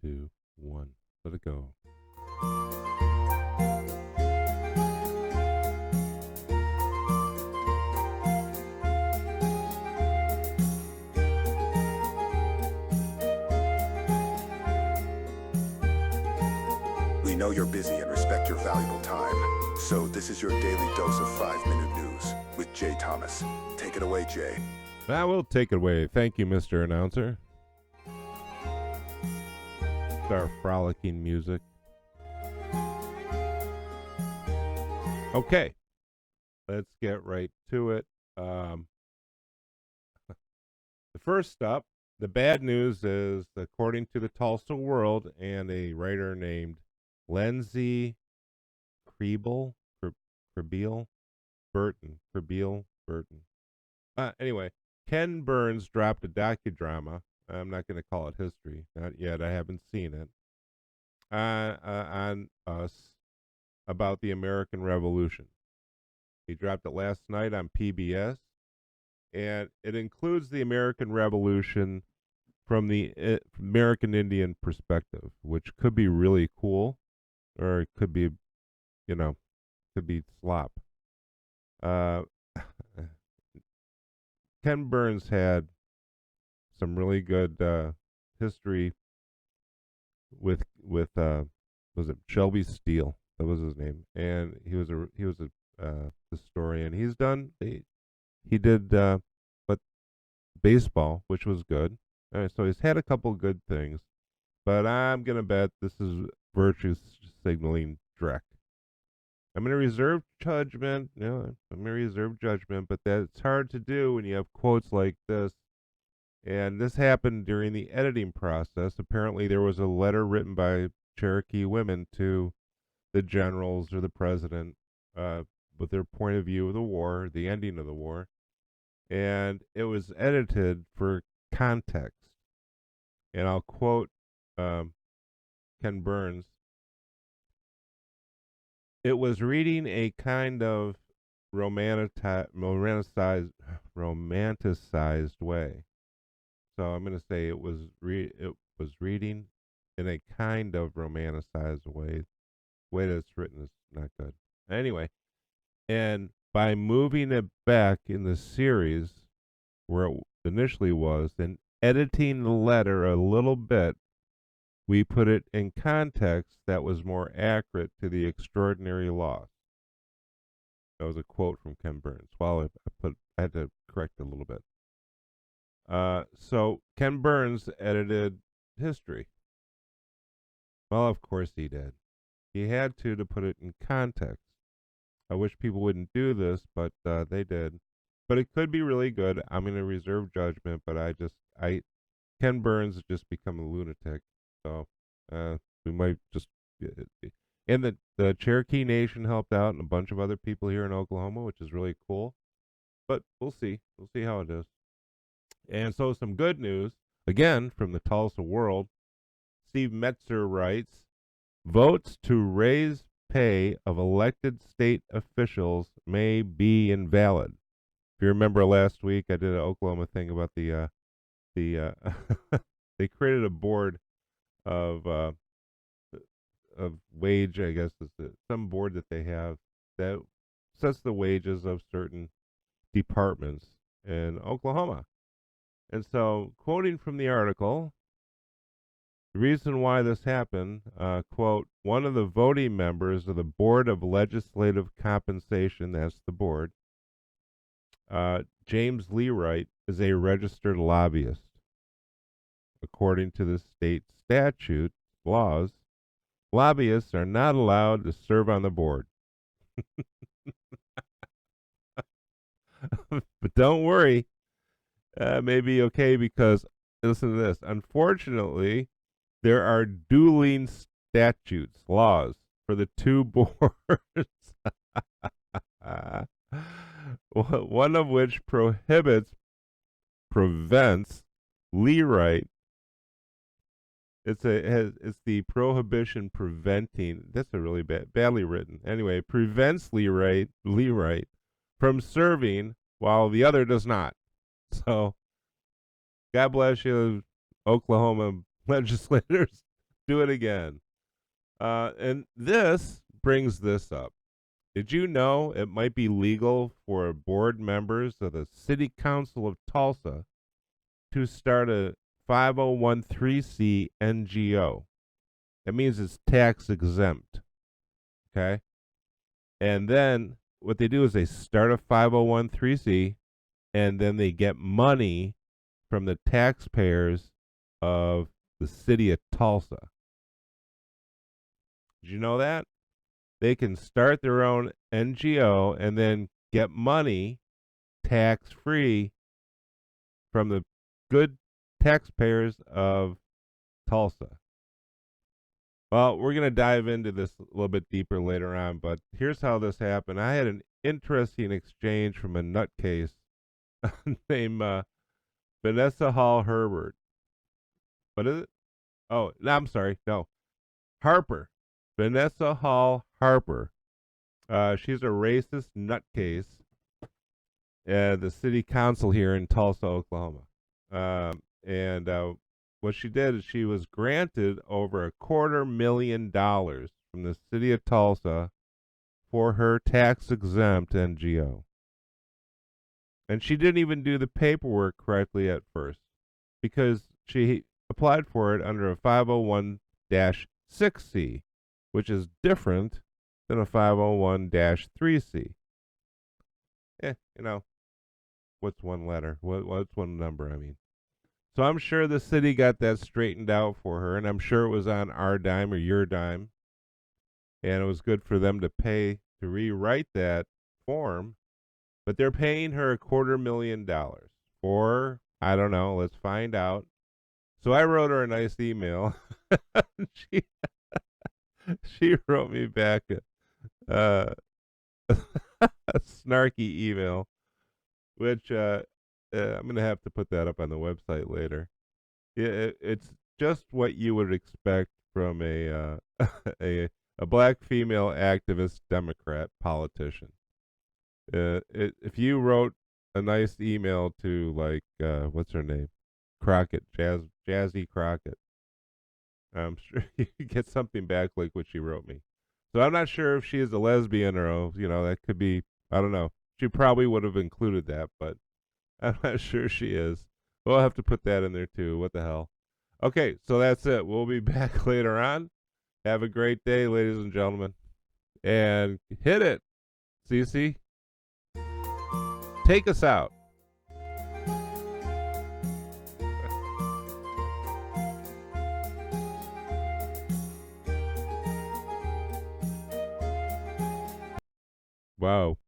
2, 1. Let it go. We know you're busy and respect your valuable time. So this is your daily dose of 5-minute news with Jay Thomas. Take it away, Jay. I will take it away. Thank you, Mr. Announcer. It's our frolicking music. Okay, let's get right to it. The first up, the bad news is, according to the Tulsa World and a writer named Lindsay Kriebel Burton. Anyway, Ken Burns dropped a docudrama. I'm not going to call it history. Not yet. I haven't seen it. On us about the American Revolution. He dropped it last night on PBS, and it includes the American Revolution from the American Indian perspective, which could be really cool, or it could be, could be slop. Ken Burns had some really good history with was it Shelby Steele? That was his name, and he was a historian. He did but baseball, which was good. So he's had a couple good things, but I'm gonna bet this is virtue signaling Drek. I'm gonna reserve judgment. I'm gonna reserve judgment, but that's hard to do when you have quotes like this. And this happened during the editing process. Apparently, there was a letter written by Cherokee women to the generals or the president with their point of view of the war, the ending of the war, and it was edited for context. And I'll quote Ken Burns. It was reading a kind of romanticized way. So I'm going to say it was reading in a kind of romanticized way. The way that it's written is not good. Anyway, and by moving it back in the series where it initially was, and editing the letter a little bit, we put it in context that was more accurate to the extraordinary loss. That was a quote from Ken Burns. Well, I had to correct it a little bit. So Ken Burns edited history. Well, of course he did. He had to put it in context. I wish people wouldn't do this, but they did. But it could be really good. I'm going to reserve judgment, but Ken Burns has just become a lunatic. So we might just, and the Cherokee Nation helped out, and a bunch of other people here in Oklahoma, which is really cool. But we'll see. We'll see how it is. And so some good news, again, from the Tulsa World. Steve Metzer writes, votes to raise pay of elected state officials may be invalid. If you remember last week, I did an Oklahoma thing about the they created a board of wage, I guess, some board that they have that sets the wages of certain departments in Oklahoma. And so, quoting from the article, the reason why this happened, quote, one of the voting members of the Board of Legislative Compensation, that's the board, James Leewright, is a registered lobbyist. According to the state statute laws, lobbyists are not allowed to serve on the board. But don't worry, may be okay, because listen to this. Unfortunately, there are dueling statutes, laws for the two boards. One of which prevents Leewright. It's the prohibition preventing. That's a really badly written. Anyway, prevents Leewright from serving while the other does not. So, God bless you, Oklahoma legislators. do it again. And this brings this up. Did you know it might be legal for board members of the City Council of Tulsa to start a 501c NGO? That means it's tax exempt. Okay. And then what they do is they start a 501c and then they get money from the taxpayers of the city of Tulsa. Did you know that? They can start their own NGO and then get money tax free from the good taxpayers of Tulsa. Well, we're going to dive into this a little bit deeper later on, but here's how this happened. I had an interesting exchange from a nutcase named Vanessa Hall Herbert. What is it? Oh, no, I'm sorry. No, Harper. Vanessa Hall Harper. She's a racist nutcase at the city council here in Tulsa, Oklahoma. And what she did is she was granted over $250,000 from the city of Tulsa for her tax exempt NGO. And she didn't even do the paperwork correctly at first because she applied for it under a 501-6C, which is different than a 501-3C. What's one letter? What's one number, I mean. So I'm sure the city got that straightened out for her, and I'm sure it was on our dime or your dime, and it was good for them to pay to rewrite that form, but they're paying her $250,000 for, I don't know, let's find out. So I wrote her a nice email. she she wrote me back a snarky email, which I'm going to have to put that up on the website later. It's just what you would expect from a a black female activist Democrat politician. If you wrote a nice email to like what's her name, Crockett, Jazzy Crockett, I'm sure you could get something back like what she wrote me. So I'm not sure if she is a lesbian or that could be, I don't know. She probably would have included that, but I'm not sure she is. We'll have to put that in there too. What the hell? Okay, so that's it. We'll be back later on. Have a great day, ladies and gentlemen. And hit it, Cece. Take us out. Wow.